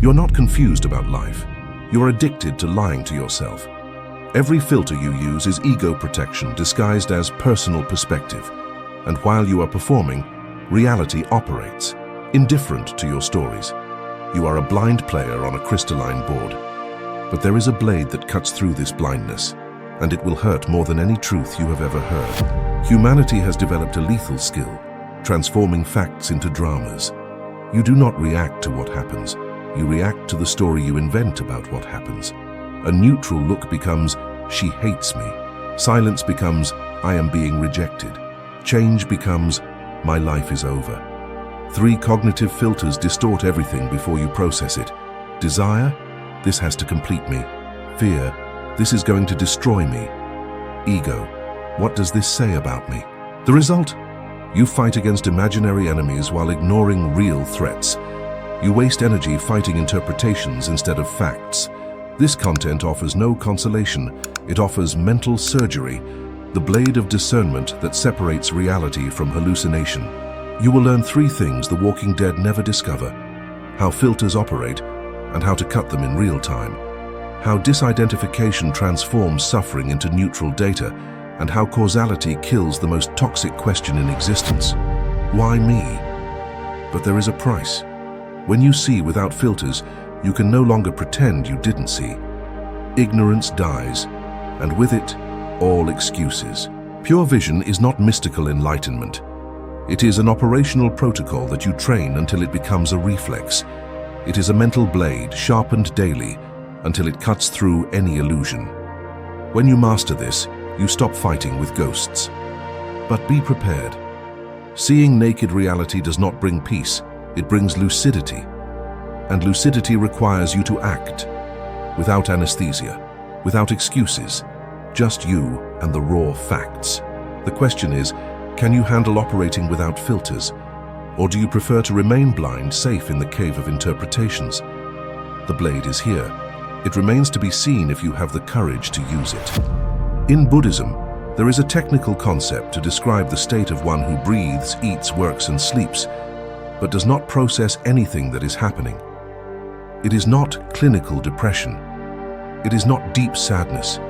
You're not confused about life. You're addicted to lying to yourself. Every filter you use is ego protection disguised as personal perspective. And while you are performing, reality operates, indifferent to your stories. You are a blind player on a crystalline board. But there is a blade that cuts through this blindness, and it will hurt more than any truth you have ever heard. Humanity has developed a lethal skill, transforming facts into dramas. You do not react to what happens. You react to the story you invent about what happens. A neutral look becomes, "She hates me." Silence becomes, "I am being rejected." Change becomes, "My life is over." 3 cognitive filters distort everything before you process it. Desire, "This has to complete me." Fear, "This is going to destroy me." Ego, "What does this say about me?" The result? You fight against imaginary enemies while ignoring real threats. You waste energy fighting interpretations instead of facts. This content offers no consolation. It offers mental surgery, the blade of discernment that separates reality from hallucination. You will learn 3 things the Walking Dead never discover: how filters operate and how to cut them in real time, how disidentification transforms suffering into neutral data, and how causality kills the most toxic question in existence. Why me? But there is a price. When you see without filters, you can no longer pretend you didn't see. Ignorance dies, and with it, all excuses. Pure vision is not mystical enlightenment. It is an operational protocol that you train until it becomes a reflex. It is a mental blade sharpened daily until it cuts through any illusion. When you master this, you stop fighting with ghosts. But be prepared. Seeing naked reality does not bring peace, it brings lucidity. And lucidity requires you to act, without anesthesia, without excuses, just you and the raw facts. The question is, can you handle operating without filters? Or do you prefer to remain blind, safe in the cave of interpretations? The blade is here. It remains to be seen if you have the courage to use it. In Buddhism, there is a technical concept to describe the state of one who breathes, eats, works, and sleeps, but does not process anything that is happening. It is not clinical depression. It is not deep sadness.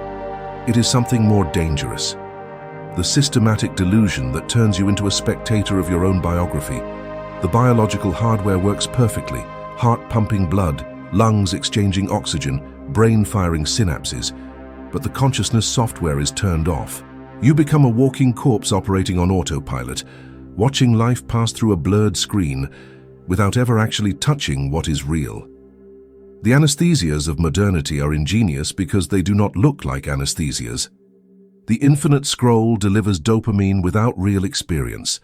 It is something more dangerous. The systematic delusion that turns you into a spectator of your own biography. The biological hardware works perfectly, heart pumping blood, lungs exchanging oxygen, brain firing synapses, but the consciousness software is turned off. You become a walking corpse operating on autopilot, watching life pass through a blurred screen without ever actually touching what is real. The anesthesias of modernity are ingenious because they do not look like anesthesias. The infinite scroll delivers dopamine without real experience,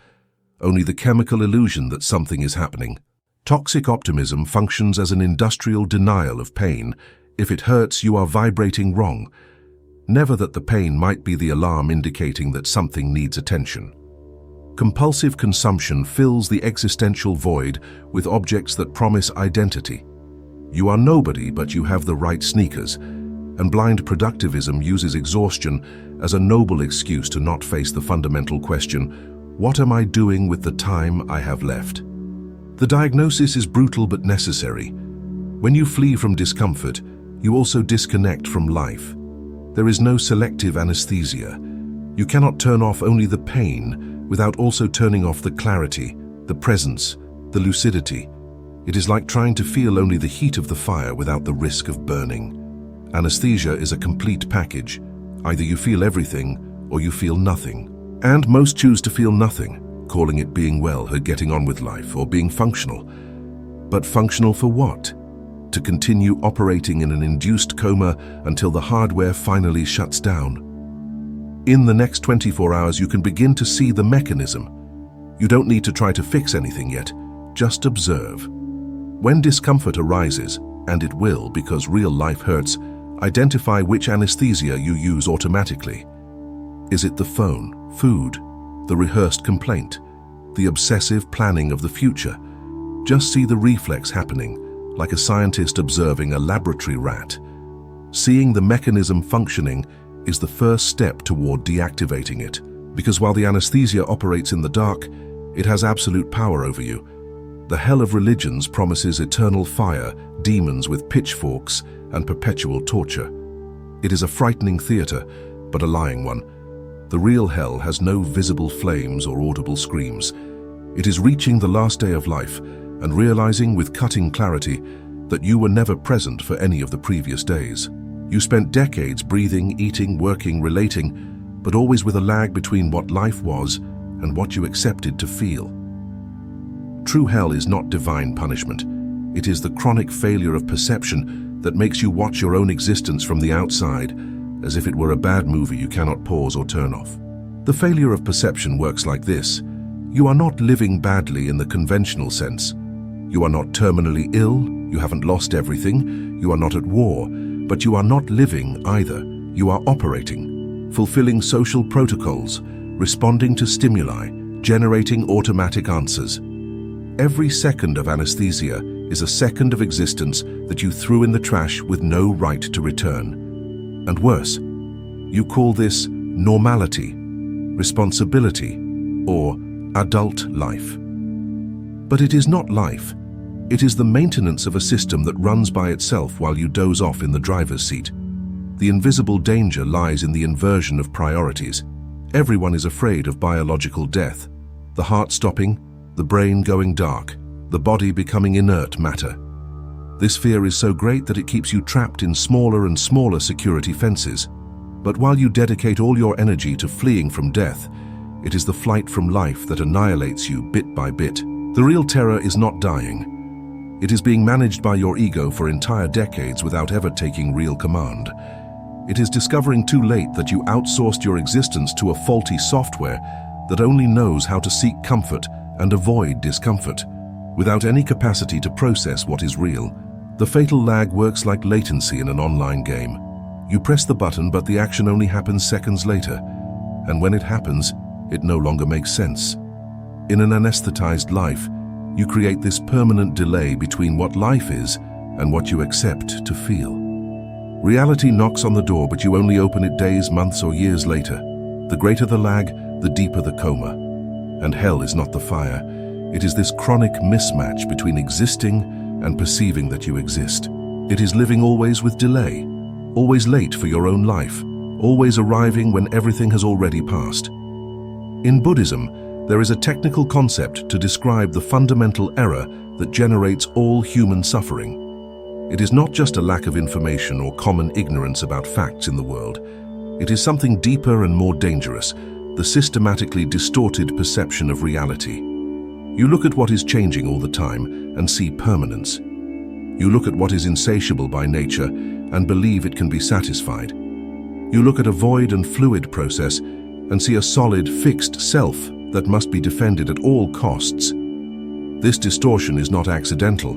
only the chemical illusion that something is happening. Toxic optimism functions as an industrial denial of pain. If it hurts, you are vibrating wrong. Never that the pain might be the alarm indicating that something needs attention. Compulsive consumption fills the existential void with objects that promise identity. You are nobody, but you have the right sneakers. And blind productivism uses exhaustion as a noble excuse to not face the fundamental question, what am I doing with the time I have left? The diagnosis is brutal but necessary. When you flee from discomfort, you also disconnect from life. There is no selective anesthesia. You cannot turn off only the pain without also turning off the clarity, the presence, the lucidity. It is like trying to feel only the heat of the fire without the risk of burning. Anesthesia is a complete package. Either you feel everything or you feel nothing. And most choose to feel nothing, calling it being well or getting on with life or being functional. But functional for what? To continue operating in an induced coma until the hardware finally shuts down. In the next 24 hours, you can begin to see the mechanism. You don't need to try to fix anything yet, just observe. When discomfort arises, and it will because real life hurts, identify which anesthesia you use automatically. Is it the phone, food, the rehearsed complaint, the obsessive planning of the future? Just see the reflex happening, like a scientist observing a laboratory rat. Seeing the mechanism functioning is the first step toward deactivating it, because while the anesthesia operates in the dark, it has absolute power over you. The hell of religions promises eternal fire, demons with pitchforks, and perpetual torture. It is a frightening theater, but a lying one. The real hell has no visible flames or audible screams. It is reaching the last day of life and realizing with cutting clarity that you were never present for any of the previous days. You spent decades breathing, eating, working, relating, but always with a lag between what life was and what you accepted to feel. True hell is not divine punishment. It is the chronic failure of perception that makes you watch your own existence from the outside, as if it were a bad movie you cannot pause or turn off. The failure of perception works like this. You are not living badly in the conventional sense. You are not terminally ill, you haven't lost everything, you are not at war, but you are not living either. You are operating, fulfilling social protocols, responding to stimuli, generating automatic answers. Every second of anesthesia is a second of existence that you threw in the trash with no right to return. And worse, you call this normality, responsibility, or adult life. But it is not life. It is the maintenance of a system that runs by itself while you doze off in the driver's seat. The invisible danger lies in the inversion of priorities. Everyone is afraid of biological death, the heart stopping, the brain going dark, the body becoming inert matter. This fear is so great that it keeps you trapped in smaller and smaller security fences. But while you dedicate all your energy to fleeing from death, it is the flight from life that annihilates you bit by bit. The real terror is not dying. It is being managed by your ego for entire decades without ever taking real command. It is discovering too late that you outsourced your existence to a faulty software that only knows how to seek comfort and avoid discomfort, without any capacity to process what is real. The fatal lag works like latency in an online game. You press the button, but the action only happens seconds later, and when it happens, it no longer makes sense. In an anesthetized life, you create this permanent delay between what life is and what you accept to feel. Reality knocks on the door, but you only open it days, months, or years later. The greater the lag, the deeper the coma. And hell is not the fire. It is this chronic mismatch between existing and perceiving that you exist. It is living always with delay, always late for your own life, always arriving when everything has already passed. In Buddhism, there is a technical concept to describe the fundamental error that generates all human suffering. It is not just a lack of information or common ignorance about facts in the world. It is something deeper and more dangerous, the systematically distorted perception of reality. You look at what is changing all the time and see permanence. You look at what is insatiable by nature and believe it can be satisfied. You look at a void and fluid process and see a solid, fixed self that must be defended at all costs. This distortion is not accidental.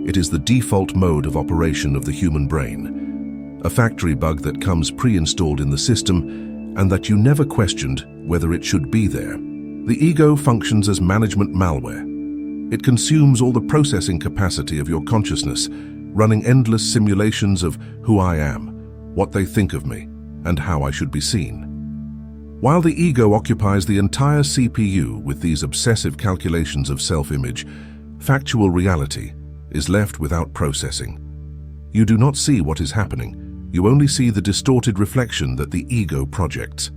It is the default mode of operation of the human brain, a factory bug that comes pre-installed in the system and that you never questioned whether it should be there. The ego functions as management malware. It consumes all the processing capacity of your consciousness, running endless simulations of who I am, what they think of me, and how I should be seen. While the ego occupies the entire CPU with these obsessive calculations of self-image, factual reality is left without processing. You do not see what is happening. You only see the distorted reflection that the ego projects.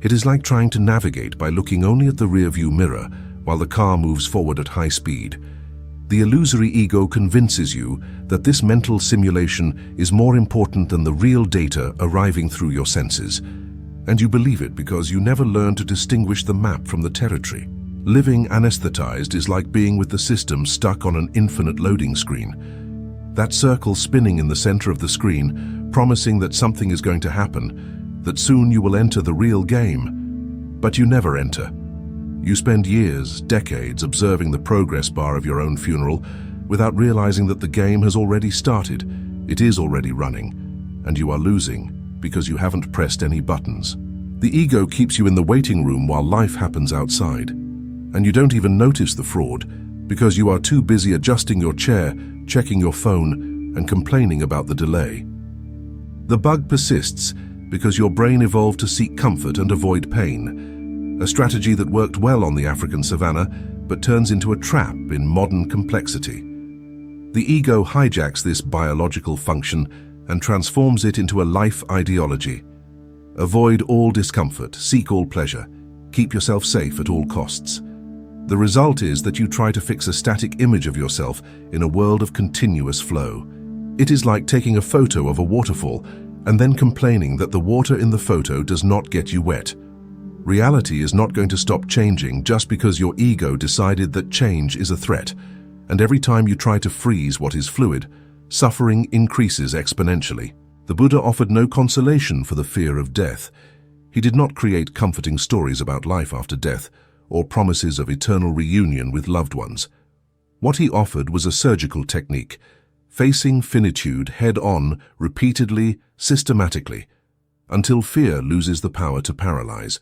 It is like trying to navigate by looking only at the rearview mirror while the car moves forward at high speed. The illusory ego convinces you that this mental simulation is more important than the real data arriving through your senses. And you believe it because you never learned to distinguish the map from the territory. Living anesthetized is like being with the system stuck on an infinite loading screen. That circle spinning in the center of the screen, promising that something is going to happen, that soon you will enter the real game. But you never enter. You spend years, decades observing the progress bar of your own funeral without realizing that the game has already started, it is already running, and you are losing because you haven't pressed any buttons. The ego keeps you in the waiting room while life happens outside, and you don't even notice the fraud because you are too busy adjusting your chair, checking your phone, and complaining about the delay. The bug persists because your brain evolved to seek comfort and avoid pain, a strategy that worked well on the African savanna but turns into a trap in modern complexity. The ego hijacks this biological function and transforms it into a life ideology. Avoid all discomfort, seek all pleasure, keep yourself safe at all costs. The result is that you try to fix a static image of yourself in a world of continuous flow. It is like taking a photo of a waterfall and then complaining that the water in the photo does not get you wet. Reality is not going to stop changing just because your ego decided that change is a threat, and every time you try to freeze what is fluid, suffering increases exponentially. The Buddha offered no consolation for the fear of death. He did not create comforting stories about life after death or promises of eternal reunion with loved ones. What he offered was a surgical technique, facing finitude head-on, repeatedly, systematically, until fear loses the power to paralyze.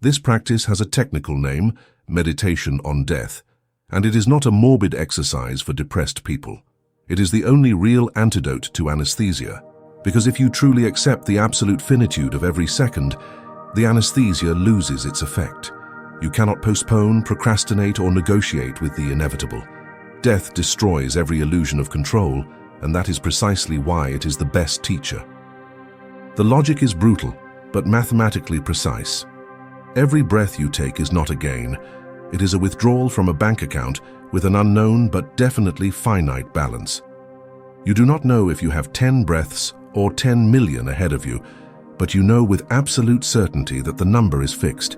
This practice has a technical name, meditation on death, and it is not a morbid exercise for depressed people. It is the only real antidote to anesthesia, because if you truly accept the absolute finitude of every second, the anesthesia loses its effect. You cannot postpone, procrastinate, or negotiate with the inevitable. Death destroys every illusion of control, and that is precisely why it is the best teacher. The logic is brutal, but mathematically precise. Every breath you take is not a gain. It is a withdrawal from a bank account with an unknown but definitely finite balance. You do not know if you have 10 breaths or 10 million ahead of you, but you know with absolute certainty that the number is fixed.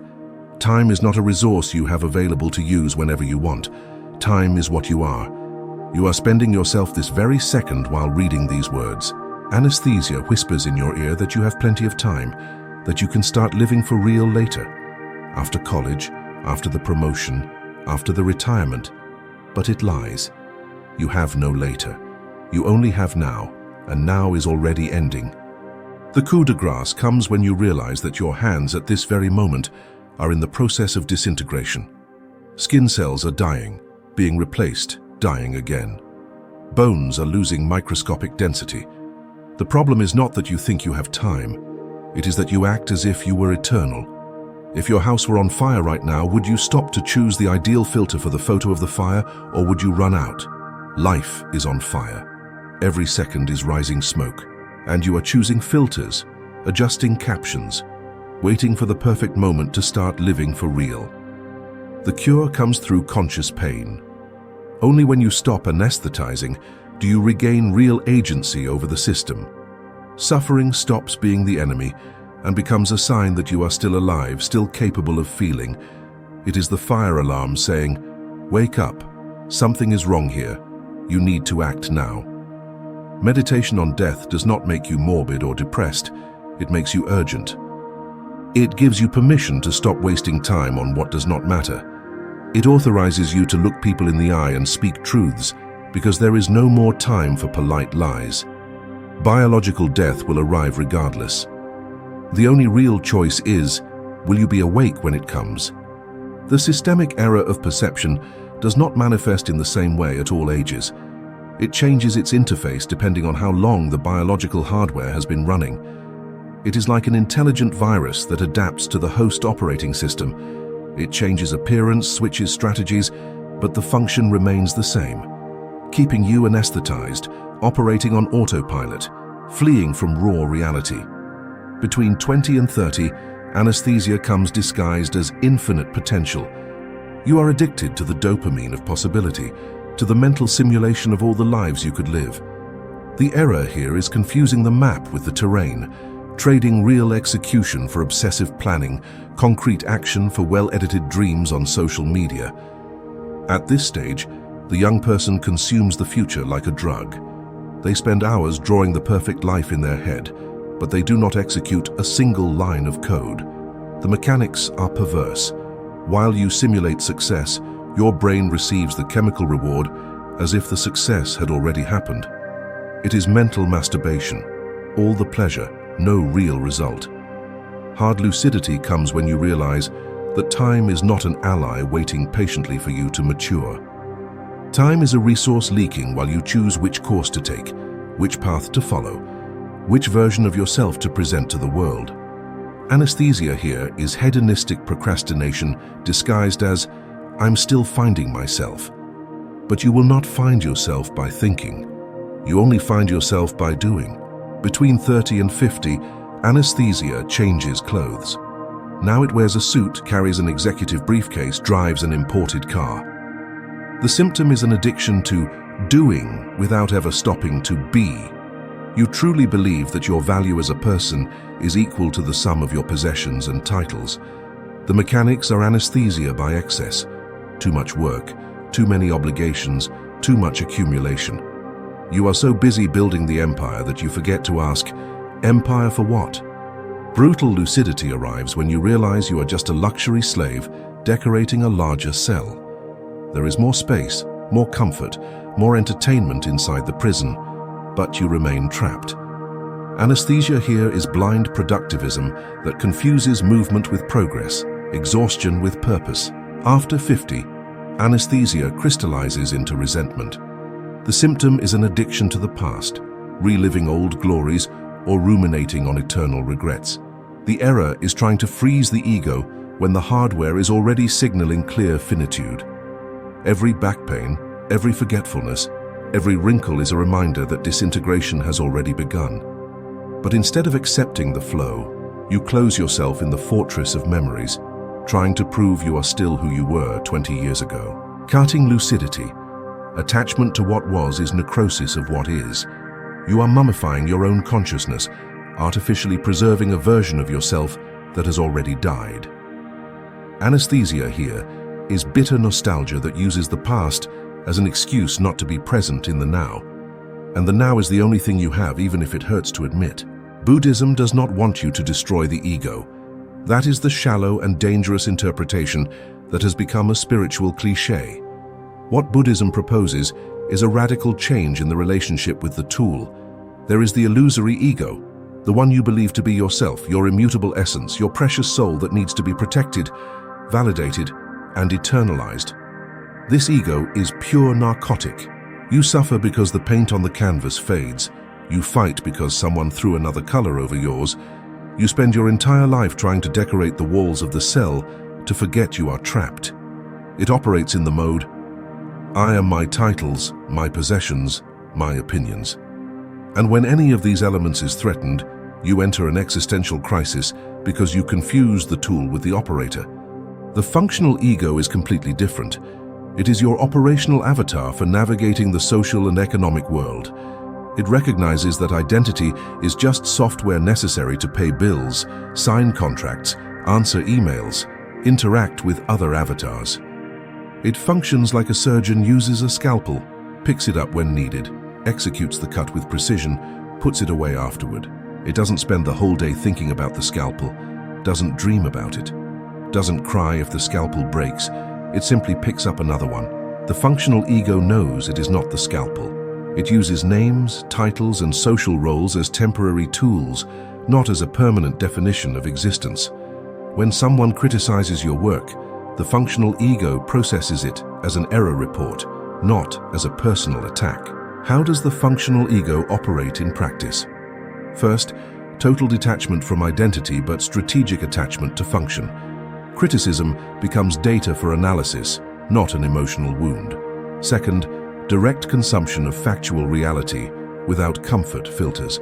Time is not a resource you have available to use whenever you want. Time is what you are. You are spending yourself this very second while reading these words. Anesthesia whispers in your ear that you have plenty of time, that you can start living for real later, after college, after the promotion, after the retirement. But it lies. You have no later. You only have now, and now is already ending. The coup de grace comes when you realize that your hands at this very moment are in the process of disintegration. Skin cells are dying, being replaced, dying again. Bones are losing microscopic density. The problem is not that you think you have time. It is that you act as if you were eternal. If your house were on fire right now, would you stop to choose the ideal filter for the photo of the fire, or would you run out? Life is on fire. Every second is rising smoke, and you are choosing filters, adjusting captions, waiting for the perfect moment to start living for real. The cure comes through conscious pain. Only when you stop anesthetizing do you regain real agency over the system. Suffering stops being the enemy and becomes a sign that you are still alive, still capable of feeling. It is the fire alarm saying, "Wake up, something is wrong here, you need to act now." Meditation on death does not make you morbid or depressed, it makes you urgent. It gives you permission to stop wasting time on what does not matter. It authorizes you to look people in the eye and speak truths, because there is no more time for polite lies. Biological death will arrive regardless. The only real choice is, will you be awake when it comes? The systemic error of perception does not manifest in the same way at all ages. It changes its interface depending on how long the biological hardware has been running. It is like an intelligent virus that adapts to the host operating system. It changes appearance, switches strategies, but the function remains the same, keeping you anesthetized, operating on autopilot, fleeing from raw reality. Between 20 and 30, anesthesia comes disguised as infinite potential. You are addicted to the dopamine of possibility, to the mental simulation of all the lives you could live. The error here is confusing the map with the terrain, trading real execution for obsessive planning, concrete action for well-edited dreams on social media. At this stage, the young person consumes the future like a drug. They spend hours drawing the perfect life in their head, but they do not execute a single line of code. The mechanics are perverse. While you simulate success, your brain receives the chemical reward as if the success had already happened. It is mental masturbation, all the pleasure, no real result. Hard lucidity comes when you realize that time is not an ally waiting patiently for you to mature. Time is a resource leaking while you choose which course to take, which path to follow, which version of yourself to present to the world. Anesthesia here is hedonistic procrastination disguised as I'm still finding myself. But you will not find yourself by thinking. You only find yourself by doing. Between 30 and 50, anesthesia changes clothes. Now it wears a suit, carries an executive briefcase, drives an imported car. The symptom is an addiction to doing without ever stopping to be. You truly believe that your value as a person is equal to the sum of your possessions and titles. The mechanics are anesthesia by excess. Too much work, too many obligations, too much accumulation. You are so busy building the empire that you forget to ask, empire for what? Brutal lucidity arrives when you realize you are just a luxury slave decorating a larger cell. There is more space, more comfort, more entertainment inside the prison, but you remain trapped. Anesthesia here is blind productivism that confuses movement with progress, exhaustion with purpose. After 50, anesthesia crystallizes into resentment. The symptom is an addiction to the past, reliving old glories or ruminating on eternal regrets. The error is trying to freeze the ego when the hardware is already signaling clear finitude. Every back pain, every forgetfulness, every wrinkle is a reminder that disintegration has already begun. But instead of accepting the flow, you close yourself in the fortress of memories, trying to prove you are still who you were 20 years ago. Cutting lucidity. Attachment to what was is necrosis of what is. You are mummifying your own consciousness, artificially preserving a version of yourself that has already died. Anesthesia here is bitter nostalgia that uses the past as an excuse not to be present in the now. And the now is the only thing you have, even if it hurts to admit. Buddhism does not want you to destroy the ego. That is the shallow and dangerous interpretation that has become a spiritual cliché. What Buddhism proposes is a radical change in the relationship with the tool. There is the illusory ego, the one you believe to be yourself, your immutable essence, your precious soul that needs to be protected, validated, and eternalized. This ego is pure narcotic. You suffer because the paint on the canvas fades. You fight because someone threw another color over yours. You spend your entire life trying to decorate the walls of the cell to forget you are trapped. It operates in the mode, I am my titles, my possessions, my opinions. And when any of these elements is threatened, you enter an existential crisis because you confuse the tool with the operator. The functional ego is completely different. It is your operational avatar for navigating the social and economic world. It recognizes that identity is just software necessary to pay bills, sign contracts, answer emails, interact with other avatars. It functions like a surgeon uses a scalpel, picks it up when needed, executes the cut with precision, puts it away afterward. It doesn't spend the whole day thinking about the scalpel, doesn't dream about it, doesn't cry if the scalpel breaks. It simply picks up another one. The functional ego knows it is not the scalpel. It uses names, titles, and social roles as temporary tools, not as a permanent definition of existence. When someone criticizes your work, the functional ego processes it as an error report, not as a personal attack. How does the functional ego operate in practice? First, total detachment from identity but strategic attachment to function. Criticism becomes data for analysis, not an emotional wound. Second, direct consumption of factual reality without comfort filters.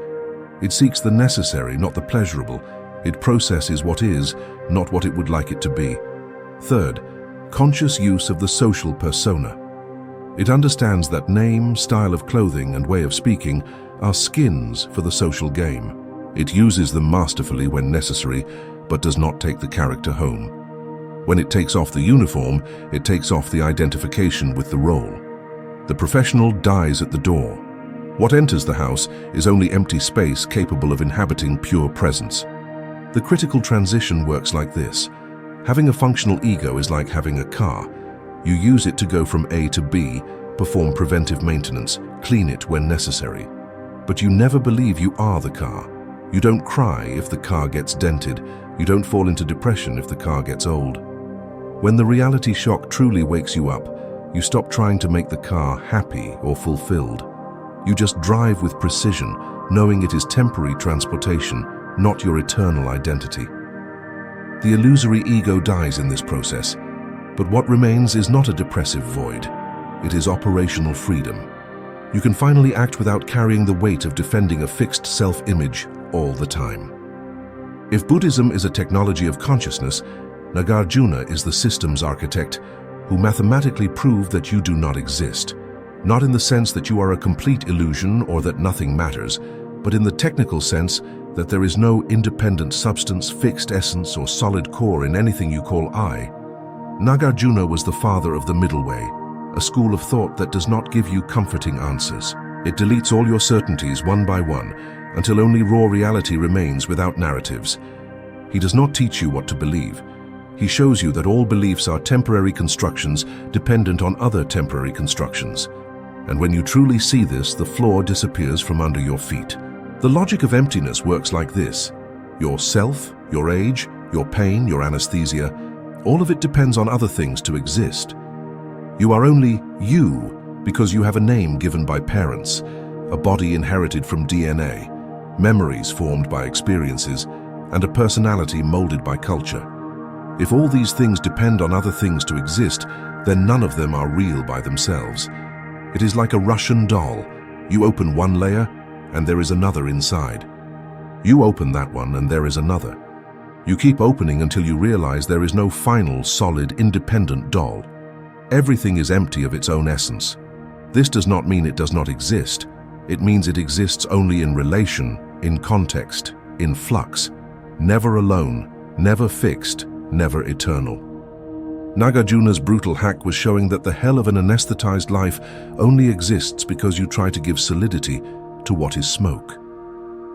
It seeks the necessary, not the pleasurable. It processes what is, not what it would like it to be. Third, conscious use of the social persona. It understands that name, style of clothing, and way of speaking are skins for the social game. It uses them masterfully when necessary, but does not take the character home. When it takes off the uniform, it takes off the identification with the role. The professional dies at the door. What enters the house is only empty space capable of inhabiting pure presence. The critical transition works like this. Having a functional ego is like having a car. You use it to go from A to B, perform preventive maintenance, clean it when necessary. But you never believe you are the car. You don't cry if the car gets dented. You don't fall into depression if the car gets old. When the reality shock truly wakes you up, you stop trying to make the car happy or fulfilled. You just drive with precision, knowing it is temporary transportation, not your eternal identity. The illusory ego dies in this process. But what remains is not a depressive void. It is operational freedom. You can finally act without carrying the weight of defending a fixed self-image all the time. If Buddhism is a technology of consciousness, Nagarjuna is the systems architect who mathematically proved that you do not exist, not in the sense that you are a complete illusion or that nothing matters, but in the technical sense that there is no independent substance, fixed essence, or solid core in anything you call I. Nagarjuna was the father of the middle way, a school of thought that does not give you comforting answers. It deletes all your certainties one by one until only raw reality remains without narratives. He does not teach you what to believe. He shows you that all beliefs are temporary constructions dependent on other temporary constructions. And when you truly see this, the floor disappears from under your feet. The logic of emptiness works like this. Your self, your age, your pain, your anesthesia, all of it depends on other things to exist. You are only you because you have a name given by parents, a body inherited from DNA, memories formed by experiences, and a personality molded by culture. If all these things depend on other things to exist, then none of them are real by themselves. It is like a Russian doll. You open one layer, and there is another inside. You open that one, and there is another. You keep opening until you realize there is no final, solid, independent doll. Everything is empty of its own essence. This does not mean it does not exist. It means it exists only in relation, in context, in flux, never alone, never fixed, never eternal. Nagarjuna's brutal hack was showing that the hell of an anesthetized life only exists because you try to give solidity to what is smoke.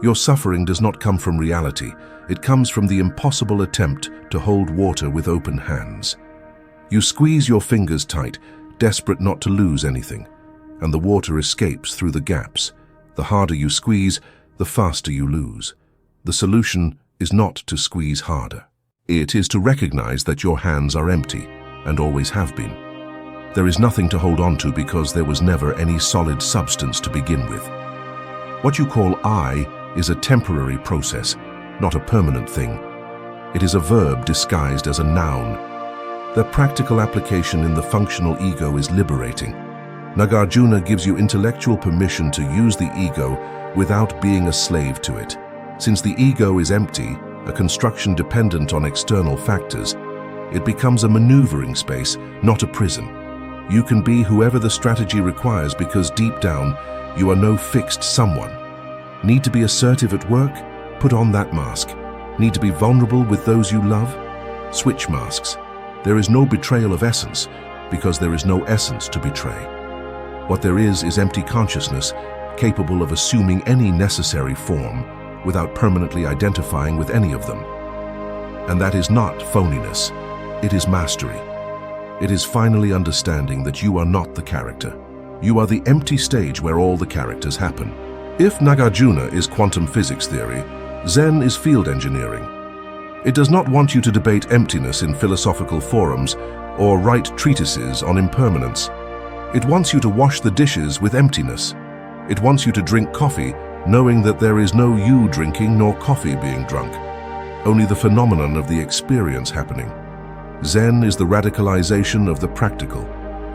Your suffering does not come from reality. It comes from the impossible attempt to hold water with open hands. You squeeze your fingers tight, desperate not to lose anything, and the water escapes through the gaps. The harder you squeeze, the faster you lose. The solution is not to squeeze harder. It is to recognize that your hands are empty, and always have been. There is nothing to hold on to because there was never any solid substance to begin with. What you call I is a temporary process, not a permanent thing. It is a verb disguised as a noun. The practical application in the functional ego is liberating. Nagarjuna gives you intellectual permission to use the ego without being a slave to it. Since the ego is empty, a construction dependent on external factors, it becomes a maneuvering space, not a prison. You can be whoever the strategy requires because deep down, you are no fixed someone. Need to be assertive at work? Put on that mask. Need to be vulnerable with those you love? Switch masks. There is no betrayal of essence because there is no essence to betray. What there is empty consciousness, capable of assuming any necessary form without permanently identifying with any of them. And that is not phoniness, it is mastery. It is finally understanding that you are not the character. You are the empty stage where all the characters happen. If Nagarjuna is quantum physics theory, Zen is field engineering. It does not want you to debate emptiness in philosophical forums or write treatises on impermanence. It wants you to wash the dishes with emptiness. It wants you to drink coffee knowing that there is no you drinking nor coffee being drunk, only the phenomenon of the experience happening. Zen is the radicalization of the practical.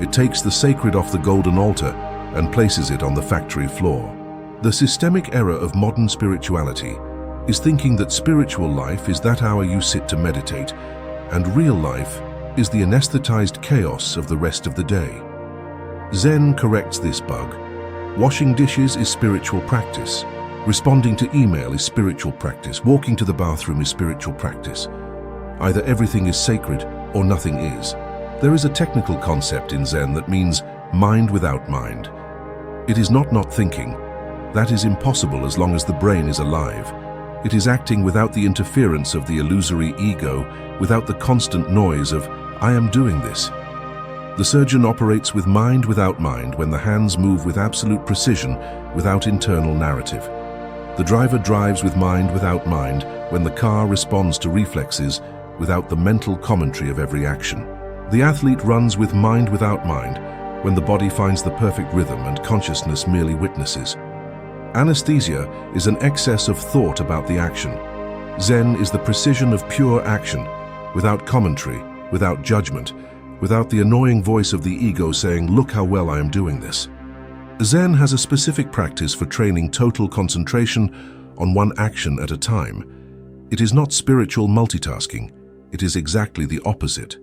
It takes the sacred off the golden altar and places it on the factory floor. The systemic error of modern spirituality is thinking that spiritual life is that hour you sit to meditate, and real life is the anesthetized chaos of the rest of the day. Zen corrects this bug. Washing dishes is spiritual practice. Responding to email is spiritual practice. Walking to the bathroom is spiritual practice. Either everything is sacred or nothing is. There is a technical concept in Zen that means mind without mind. It is not thinking. That is impossible as long as the brain is alive. It is acting without the interference of the illusory ego, without the constant noise of, I am doing this. The surgeon operates with mind without mind when the hands move with absolute precision without internal narrative. The driver drives with mind without mind when the car responds to reflexes without the mental commentary of every action. The athlete runs with mind without mind when the body finds the perfect rhythm and consciousness merely witnesses. Anesthesia is an excess of thought about the action. Zen is the precision of pure action, without commentary, without judgment, without the annoying voice of the ego saying, "Look how well I am doing this." Zen has a specific practice for training total concentration on one action at a time. It is not spiritual multitasking, it is exactly the opposite.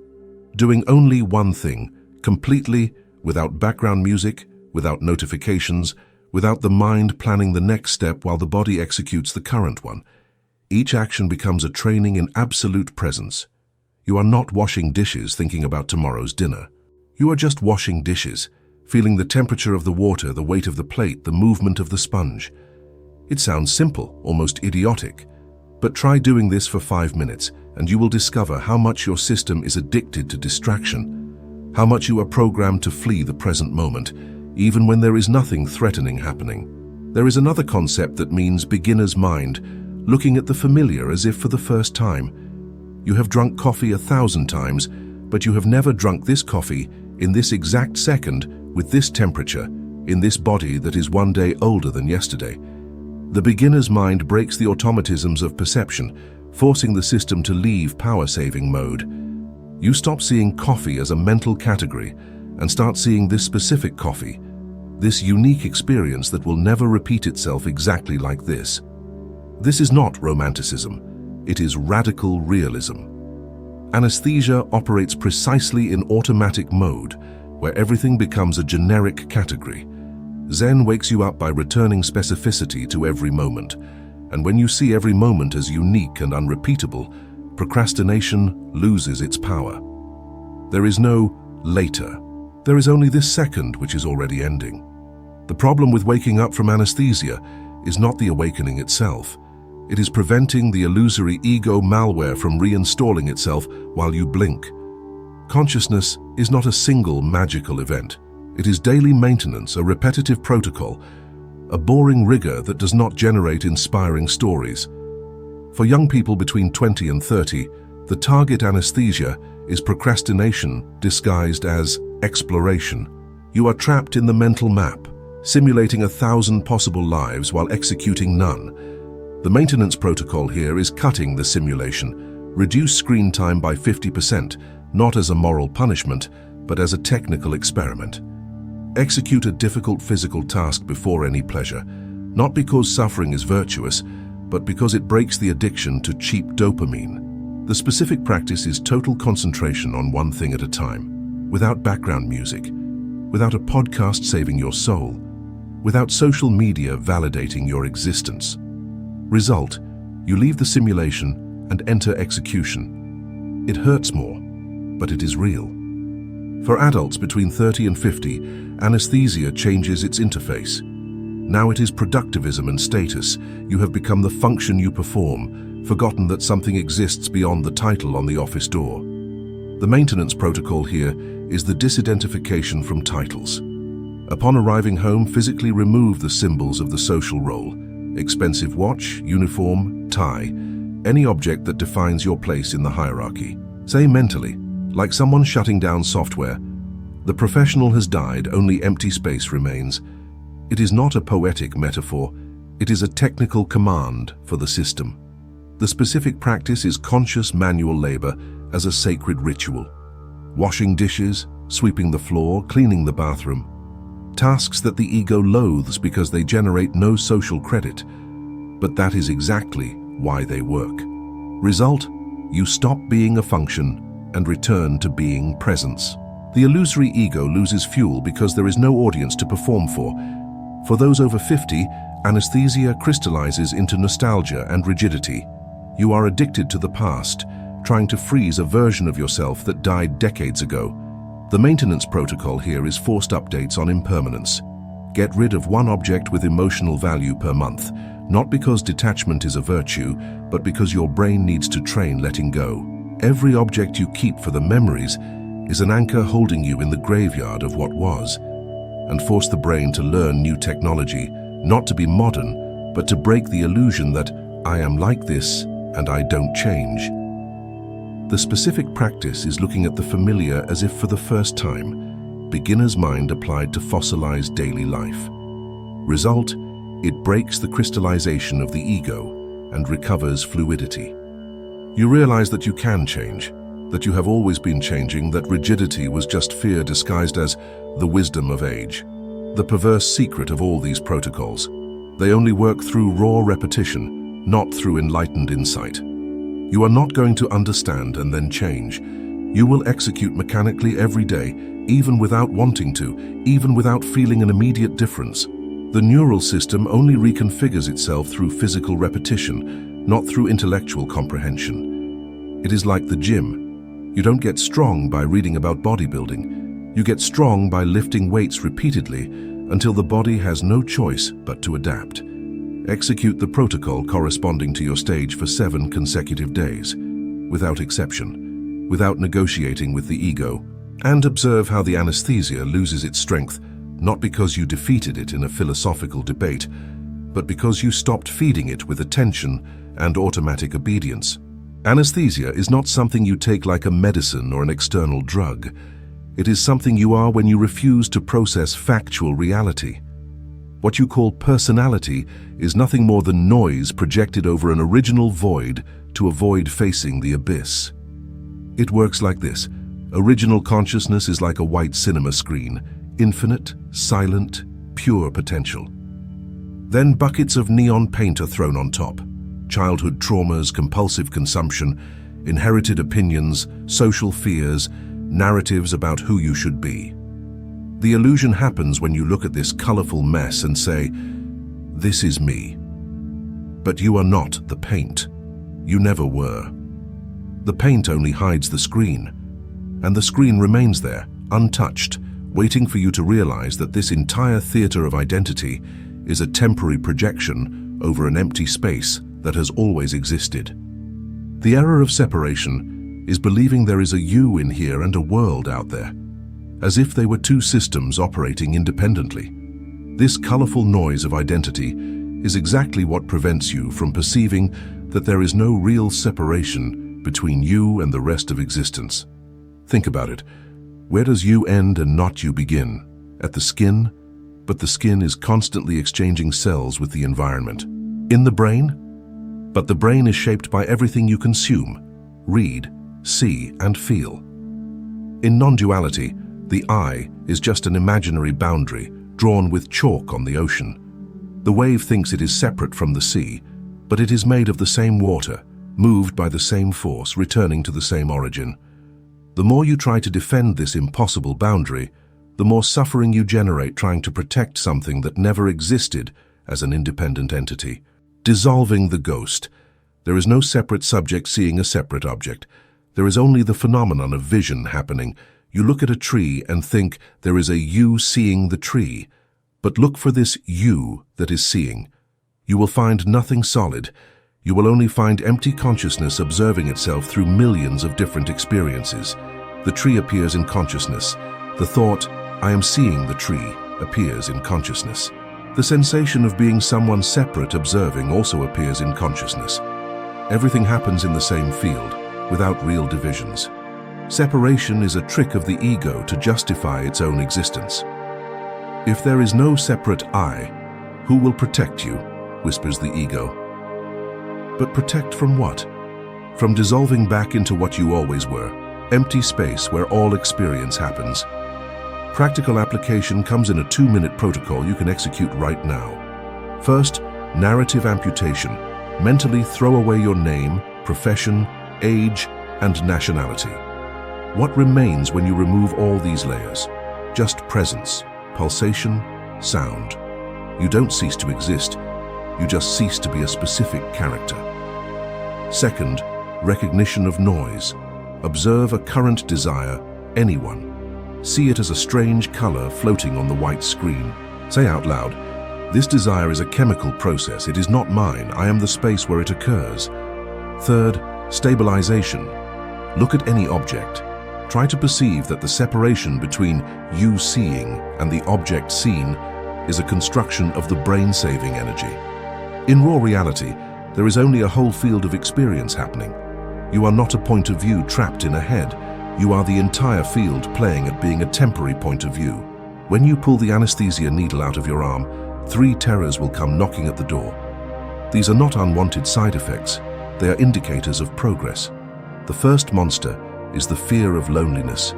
Doing only one thing, completely, without background music, without notifications, without the mind planning the next step while the body executes the current one. Each action becomes a training in absolute presence. You are not washing dishes thinking about tomorrow's dinner. You are just washing dishes, feeling the temperature of the water, the weight of the plate, the movement of the sponge. It sounds simple, almost idiotic, but try doing this for 5 minutes and you will discover how much your system is addicted to distraction, how much you are programmed to flee the present moment, even when there is nothing threatening happening. There is another concept that means beginner's mind, looking at the familiar as if for the first time. You have drunk coffee 1,000 times, but you have never drunk this coffee in this exact second, with this temperature, in this body that is one day older than yesterday. The beginner's mind breaks the automatisms of perception, forcing the system to leave power-saving mode. You stop seeing coffee as a mental category and start seeing this specific coffee, this unique experience that will never repeat itself exactly like this. This is not romanticism, it is radical realism. Anesthesia operates precisely in automatic mode, where everything becomes a generic category. Zen wakes you up by returning specificity to every moment, and when you see every moment as unique and unrepeatable, procrastination loses its power. There is no later. There is only this second which is already ending. The problem with waking up from anesthesia is not the awakening itself. It is preventing the illusory ego malware from reinstalling itself while you blink. Consciousness is not a single magical event. It is daily maintenance, a repetitive protocol, a boring rigor that does not generate inspiring stories. For young people between 20 and 30, the target anesthesia is procrastination disguised as exploration. You are trapped in the mental map, simulating 1,000 possible lives while executing none. The maintenance protocol here is cutting the simulation, reduce screen time by 50%, not as a moral punishment, but as a technical experiment. Execute a difficult physical task before any pleasure, not because suffering is virtuous, but because it breaks the addiction to cheap dopamine. The specific practice is total concentration on one thing at a time, without background music, without a podcast saving your soul, without social media validating your existence. Result, you leave the simulation and enter execution. It hurts more, but it is real. For adults between 30 and 50, anesthesia changes its interface. Now it is productivism and status. You have become the function you perform, forgotten that something exists beyond the title on the office door. The maintenance protocol here is the disidentification from titles. Upon arriving home, physically remove the symbols of the social role. Expensive watch, uniform, tie, any object that defines your place in the hierarchy. Say mentally, like someone shutting down software, the professional has died, only empty space remains. It is not a poetic metaphor, it is a technical command for the system. The specific practice is conscious manual labor as a sacred ritual. Washing dishes, sweeping the floor, cleaning the bathroom. Tasks that the ego loathes because they generate no social credit, but that is exactly why they work. Result, you stop being a function and return to being presence. The illusory ego loses fuel because there is no audience to perform for. For those over 50, anesthesia crystallizes into nostalgia and rigidity. You are addicted to the past, trying to freeze a version of yourself that died decades ago. The maintenance protocol here is forced updates on impermanence. Get rid of one object with emotional value per month, not because detachment is a virtue, but because your brain needs to train letting go. Every object you keep for the memories is an anchor holding you in the graveyard of what was, and force the brain to learn new technology, not to be modern, but to break the illusion that I am like this and I don't change. The specific practice is looking at the familiar as if for the first time, beginner's mind applied to fossilized daily life. Result, it breaks the crystallization of the ego and recovers fluidity. You realize that you can change, that you have always been changing, that rigidity was just fear disguised as the wisdom of age. The perverse secret of all these protocols: they only work through raw repetition, not through enlightened insight. You are not going to understand and then change. You will execute mechanically every day, even without wanting to, even without feeling an immediate difference. The neural system only reconfigures itself through physical repetition, not through intellectual comprehension. It is like the gym. You don't get strong by reading about bodybuilding. You get strong by lifting weights repeatedly until the body has no choice but to adapt. Execute the protocol corresponding to your stage for 7 consecutive days, without exception, without negotiating with the ego, and observe how the anesthesia loses its strength, not because you defeated it in a philosophical debate, but because you stopped feeding it with attention and automatic obedience. Anesthesia is not something you take like a medicine or an external drug. It is something you are when you refuse to process factual reality. What you call personality is nothing more than noise projected over an original void to avoid facing the abyss. It works like this. Original consciousness is like a white cinema screen, infinite, silent, pure potential. Then buckets of neon paint are thrown on top. Childhood traumas, compulsive consumption, inherited opinions, social fears, narratives about who you should be. The illusion happens when you look at this colorful mess and say, "This is me." But you are not the paint. You never were. The paint only hides the screen, and the screen remains there, untouched, waiting for you to realize that this entire theater of identity is a temporary projection over an empty space that has always existed. The error of separation is believing there is a you in here and a world out there, as if they were two systems operating independently. This colorful noise of identity is exactly what prevents you from perceiving that there is no real separation between you and the rest of existence. Think about it. Where does you end and not you begin? At the skin? But the skin is constantly exchanging cells with the environment. In the brain? But the brain is shaped by everything you consume, read, see, and feel. In non-duality, the I is just an imaginary boundary drawn with chalk on the ocean. The wave thinks it is separate from the sea, but it is made of the same water, moved by the same force, returning to the same origin. The more you try to defend this impossible boundary, the more suffering you generate trying to protect something that never existed as an independent entity. Dissolving the ghost. There is no separate subject seeing a separate object. There is only the phenomenon of vision happening. You look at a tree and think there is a you seeing the tree. But look for this you that is seeing. You will find nothing solid. You will only find empty consciousness observing itself through millions of different experiences. The tree appears in consciousness. The thought, "I am seeing the tree," appears in consciousness. The sensation of being someone separate observing also appears in consciousness. Everything happens in the same field, without real divisions. Separation is a trick of the ego to justify its own existence. If there is no separate I, who will protect you? Whispers the ego. But protect from what? From dissolving back into what you always were, empty space where all experience happens. Practical application comes in a 2-minute protocol you can execute right now. First, narrative amputation. Mentally throw away your name, profession, age, and nationality. What remains when you remove all these layers? Just presence, pulsation, sound. You don't cease to exist. You just cease to be a specific character. Second, recognition of noise. Observe a current desire, anyone. See it as a strange color floating on the white screen. Say out loud, "This desire is a chemical process. It is not mine. I am the space where it occurs." Third, stabilization. Look at any object. Try to perceive that the separation between you seeing and the object seen is a construction of the brain-saving energy. In raw reality, there is only a whole field of experience happening. You are not a point of view trapped in a head. You are the entire field playing at being a temporary point of view. When you pull the anesthesia needle out of your arm, 3 terrors will come knocking at the door. These are not unwanted side effects. They are indicators of progress. The first monster is the fear of loneliness.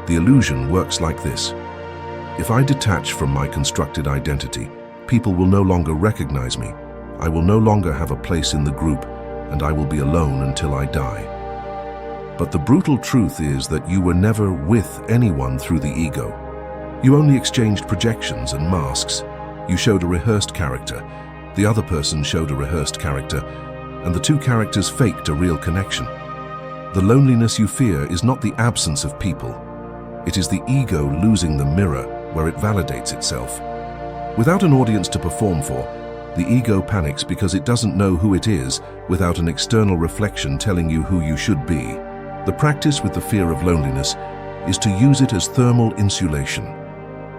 The illusion works like this. If I detach from my constructed identity, people will no longer recognize me. I will no longer have a place in the group, and I will be alone until I die. But the brutal truth is that you were never with anyone through the ego. You only exchanged projections and masks. You showed a rehearsed character, the other person showed a rehearsed character, and the two characters faked a real connection. The loneliness you fear is not the absence of people. It is the ego losing the mirror where it validates itself. Without an audience to perform for, the ego panics because it doesn't know who it is without an external reflection telling you who you should be. The practice with the fear of loneliness is to use it as thermal insulation.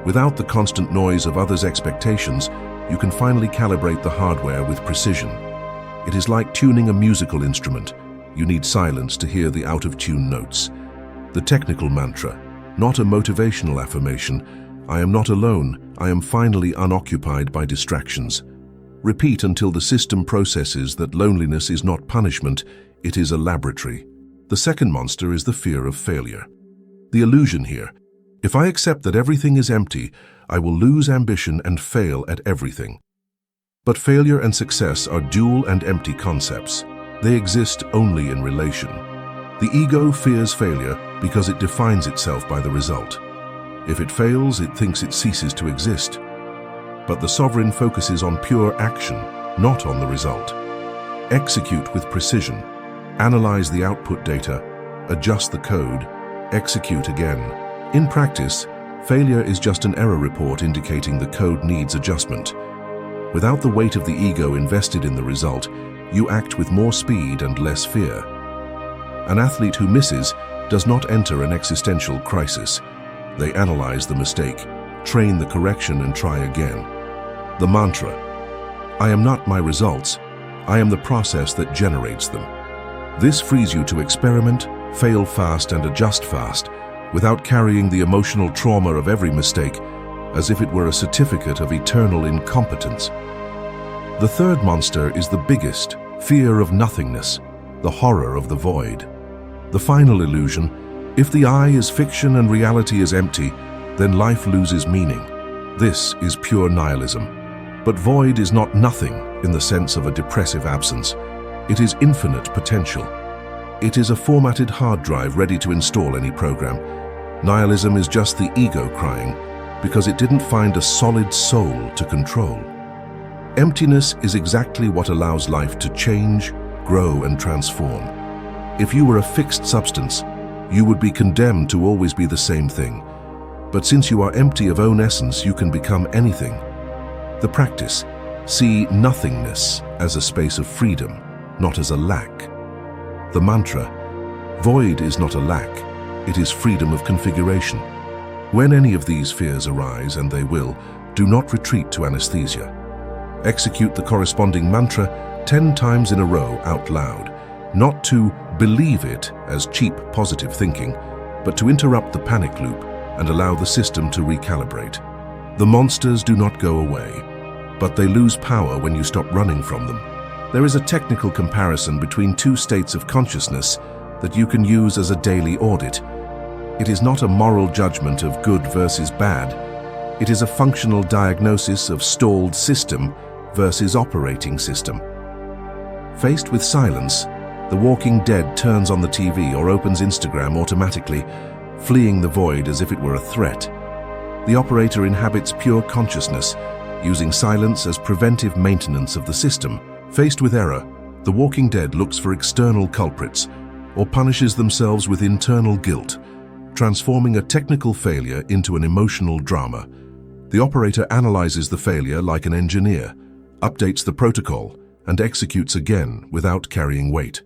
Without the constant noise of others' expectations, you can finally calibrate the hardware with precision. It is like tuning a musical instrument. You need silence to hear the out-of-tune notes. The technical mantra, not a motivational affirmation, I am not alone, I am finally unoccupied by distractions. Repeat until the system processes that loneliness is not punishment, it is a laboratory. The second monster is the fear of failure. The illusion here. If I accept that everything is empty, I will lose ambition and fail at everything. But failure and success are dual and empty concepts. They exist only in relation. The ego fears failure because it defines itself by the result. If it fails, it thinks it ceases to exist. But the sovereign focuses on pure action, not on the result. Execute with precision. Analyze the output data. Adjust the code. Execute again. In practice, failure is just an error report indicating the code needs adjustment. Without the weight of the ego invested in the result, you act with more speed and less fear. An athlete who misses does not enter an existential crisis. They analyze the mistake, train the correction, and try again. The mantra, I am not my results, I am the process that generates them. This frees you to experiment, fail fast, and adjust fast, without carrying the emotional trauma of every mistake, as if it were a certificate of eternal incompetence. The third monster is the biggest, fear of nothingness, the horror of the void. The final illusion, if the I is fiction and reality is empty, then life loses meaning. This is pure nihilism. But void is not nothing in the sense of a depressive absence. It is infinite potential. It is a formatted hard drive ready to install any program. Nihilism is just the ego crying because it didn't find a solid soul to control. Emptiness is exactly what allows life to change, grow, and transform. If you were a fixed substance, you would be condemned to always be the same thing. But since you are empty of own essence, you can become anything. The practice, see nothingness as a space of freedom, not as a lack. The mantra, void is not a lack, it is freedom of configuration. When any of these fears arise, and they will, do not retreat to anesthesia. Execute the corresponding mantra 10 times in a row out loud, not to believe it as cheap positive thinking, but to interrupt the panic loop and allow the system to recalibrate. The monsters do not go away, but they lose power when you stop running from them. There is a technical comparison between two states of consciousness that you can use as a daily audit. It is not a moral judgment of good versus bad. It is a functional diagnosis of stalled system versus operating system. Faced with silence, The Walking Dead turns on the TV or opens Instagram automatically, fleeing the void as if it were a threat. The operator inhabits pure consciousness, using silence as preventive maintenance of the system. Faced with error, The Walking Dead looks for external culprits or punishes themselves with internal guilt, transforming a technical failure into an emotional drama. The operator analyzes the failure like an engineer, updates the protocol, and executes again without carrying weight.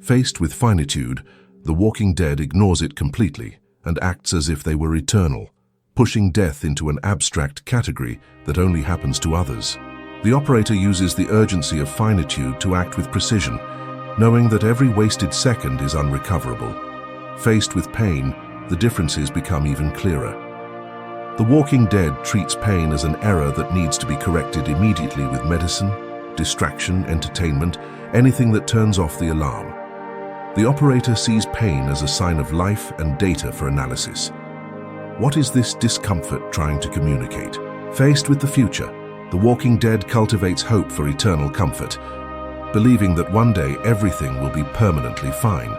Faced with finitude, The Walking Dead ignores it completely and acts as if they were eternal, pushing death into an abstract category that only happens to others. The operator uses the urgency of finitude to act with precision, knowing that every wasted second is unrecoverable. Faced with pain, the differences become even clearer. The Walking Dead treats pain as an error that needs to be corrected immediately with medicine, distraction, entertainment, anything that turns off the alarm. The operator sees pain as a sign of life and data for analysis. What is this discomfort trying to communicate? Faced with the future, the walking dead cultivates hope for eternal comfort, believing that one day everything will be permanently fine.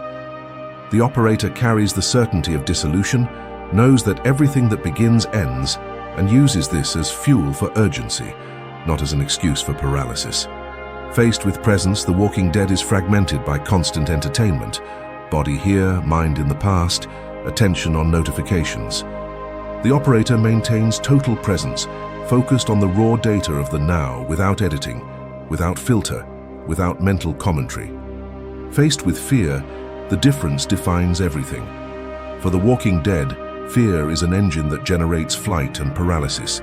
The operator carries the certainty of dissolution, knows that everything that begins ends, and uses this as fuel for urgency, not as an excuse for paralysis. Faced with presence, the walking dead is fragmented by constant entertainment, body here, mind in the past, attention on notifications. The operator maintains total presence, focused on the raw data of the now, without editing, without filter, without mental commentary. Faced with fear, the difference defines everything. For the walking dead, fear is an engine that generates flight and paralysis.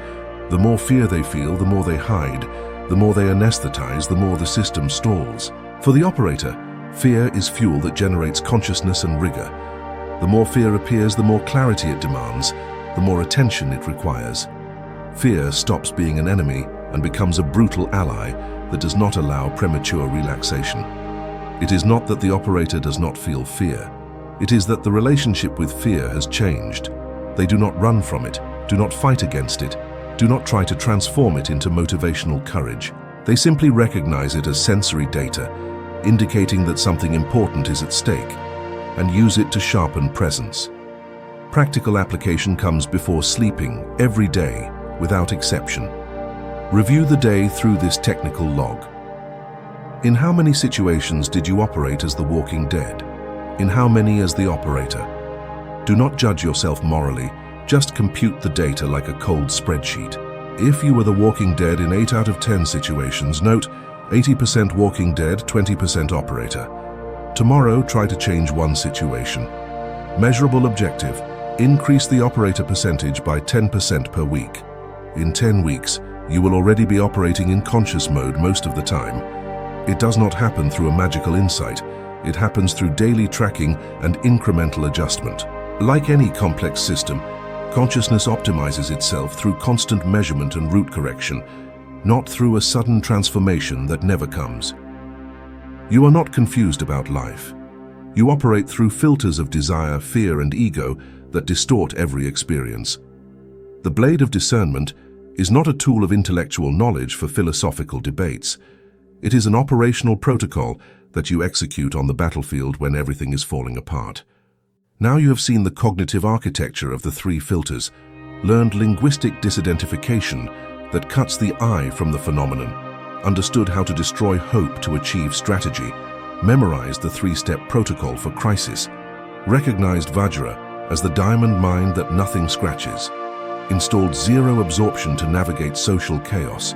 The more fear they feel, the more they hide. The more they anesthetize, the more the system stalls. For the operator, fear is fuel that generates consciousness and rigor. The more fear appears, the more clarity it demands, the more attention it requires. Fear stops being an enemy and becomes a brutal ally that does not allow premature relaxation. It is not that the operator does not feel fear. It is that the relationship with fear has changed. They do not run from it, do not fight against it, do not try to transform it into motivational courage. They simply recognize it as sensory data, indicating that something important is at stake, and use it to sharpen presence. Practical application comes before sleeping, every day, without exception. Review the day through this technical log. In how many situations did you operate as the walking dead? In how many as the operator? Do not judge yourself morally, just compute the data like a cold spreadsheet. If you were the walking dead in 8 out of 10 situations, note 80% walking dead, 20% operator. Tomorrow, try to change one situation. Measurable objective: increase the operator percentage by 10% per week. In 10 weeks, you will already be operating in conscious mode most of the time. It does not happen through a magical insight. It happens through daily tracking and incremental adjustment. Like any complex system, consciousness optimizes itself through constant measurement and root correction, not through a sudden transformation that never comes. You are not confused about life. You operate through filters of desire, fear, and ego that distort every experience. The blade of discernment is not a tool of intellectual knowledge for philosophical debates. It is an operational protocol that you execute on the battlefield when everything is falling apart. Now you have seen the cognitive architecture of the 3 filters, learned linguistic disidentification that cuts the I from the phenomenon, understood how to destroy hope to achieve strategy, memorized the 3-step protocol for crisis, recognized Vajra as the diamond mind that nothing scratches, installed zero absorption to navigate social chaos,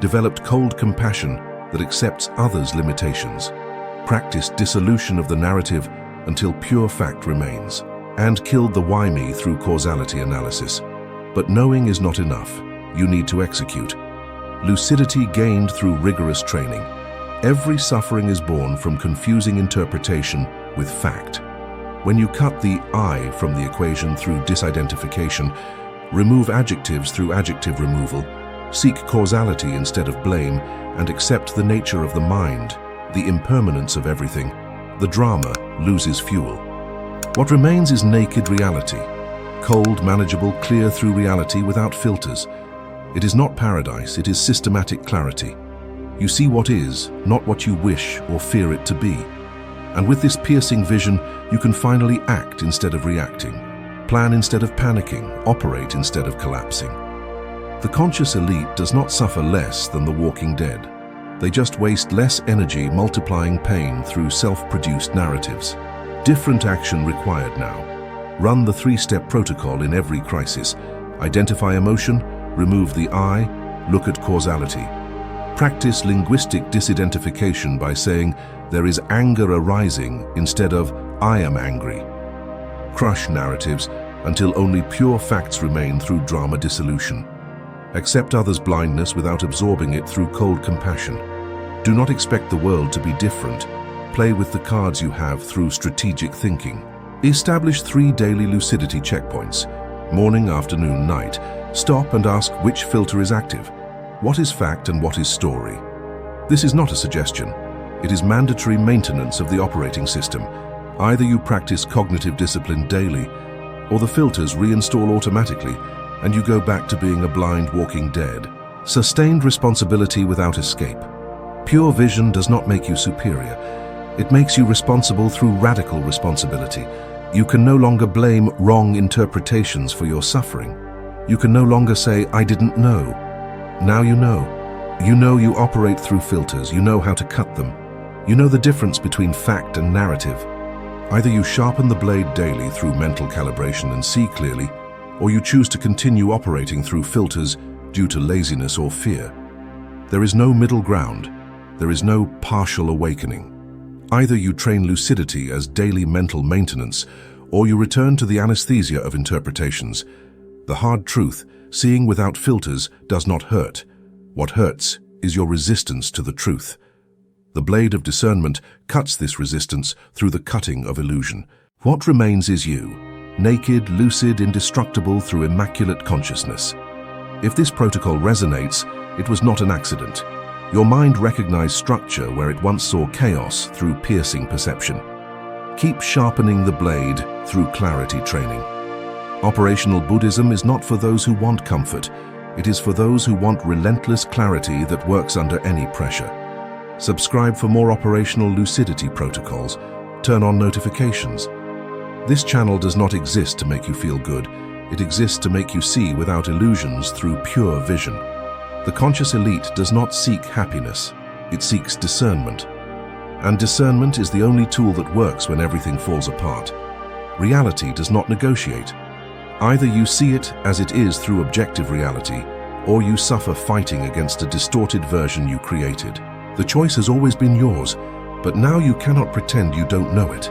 developed cold compassion that accepts others' limitations, practiced dissolution of the narrative until pure fact remains, and killed the why-me through causality analysis. But knowing is not enough. You need to execute. Lucidity gained through rigorous training. Every suffering is born from confusing interpretation with fact. When you cut the I from the equation through disidentification, remove adjectives through adjective removal, seek causality instead of blame, and accept the nature of the mind, the impermanence of everything, the drama loses fuel. What remains is naked reality, cold, manageable, clear through reality without filters. It is not paradise, it is systematic clarity. You see what is, not what you wish or fear it to be. And with this piercing vision, you can finally act instead of reacting, plan instead of panicking, operate instead of collapsing. The conscious elite does not suffer less than the walking dead. They just waste less energy multiplying pain through self-produced narratives. Different action required now. Run the 3-step protocol in every crisis. Identify emotion, remove the I, look at causality. Practice linguistic disidentification by saying, there is anger arising instead of, I am angry. Crush narratives until only pure facts remain through drama dissolution. Accept others' blindness without absorbing it through cold compassion. Do not expect the world to be different. Play with the cards you have through strategic thinking. Establish 3 daily lucidity checkpoints. Morning, afternoon, night. Stop and ask which filter is active. What is fact and what is story? This is not a suggestion. It is mandatory maintenance of the operating system. Either you practice cognitive discipline daily, or the filters reinstall automatically and you go back to being a blind walking dead. Sustained responsibility without escape. Pure vision does not make you superior. It makes you responsible through radical responsibility. You can no longer blame wrong interpretations for your suffering. You can no longer say, "I didn't know." Now you know. You know you operate through filters. You know how to cut them. You know the difference between fact and narrative. Either you sharpen the blade daily through mental calibration and see clearly, or you choose to continue operating through filters due to laziness or fear. There is no middle ground. There is no partial awakening. Either you train lucidity as daily mental maintenance, or you return to the anesthesia of interpretations. The hard truth, seeing without filters, does not hurt. What hurts is your resistance to the truth. The blade of discernment cuts this resistance through the cutting of illusion. What remains is you, naked, lucid, indestructible through immaculate consciousness. If this protocol resonates, it was not an accident. Your mind recognized structure where it once saw chaos through piercing perception. Keep sharpening the blade through clarity training. Operational Buddhism is not for those who want comfort. It is for those who want relentless clarity that works under any pressure. Subscribe for more operational lucidity protocols. Turn on notifications. This channel does not exist to make you feel good. It exists to make you see without illusions through pure vision. The conscious elite does not seek happiness. It seeks discernment. And discernment is the only tool that works when everything falls apart. Reality does not negotiate. Either you see it as it is through objective reality, or you suffer fighting against a distorted version you created. The choice has always been yours, but now you cannot pretend you don't know it.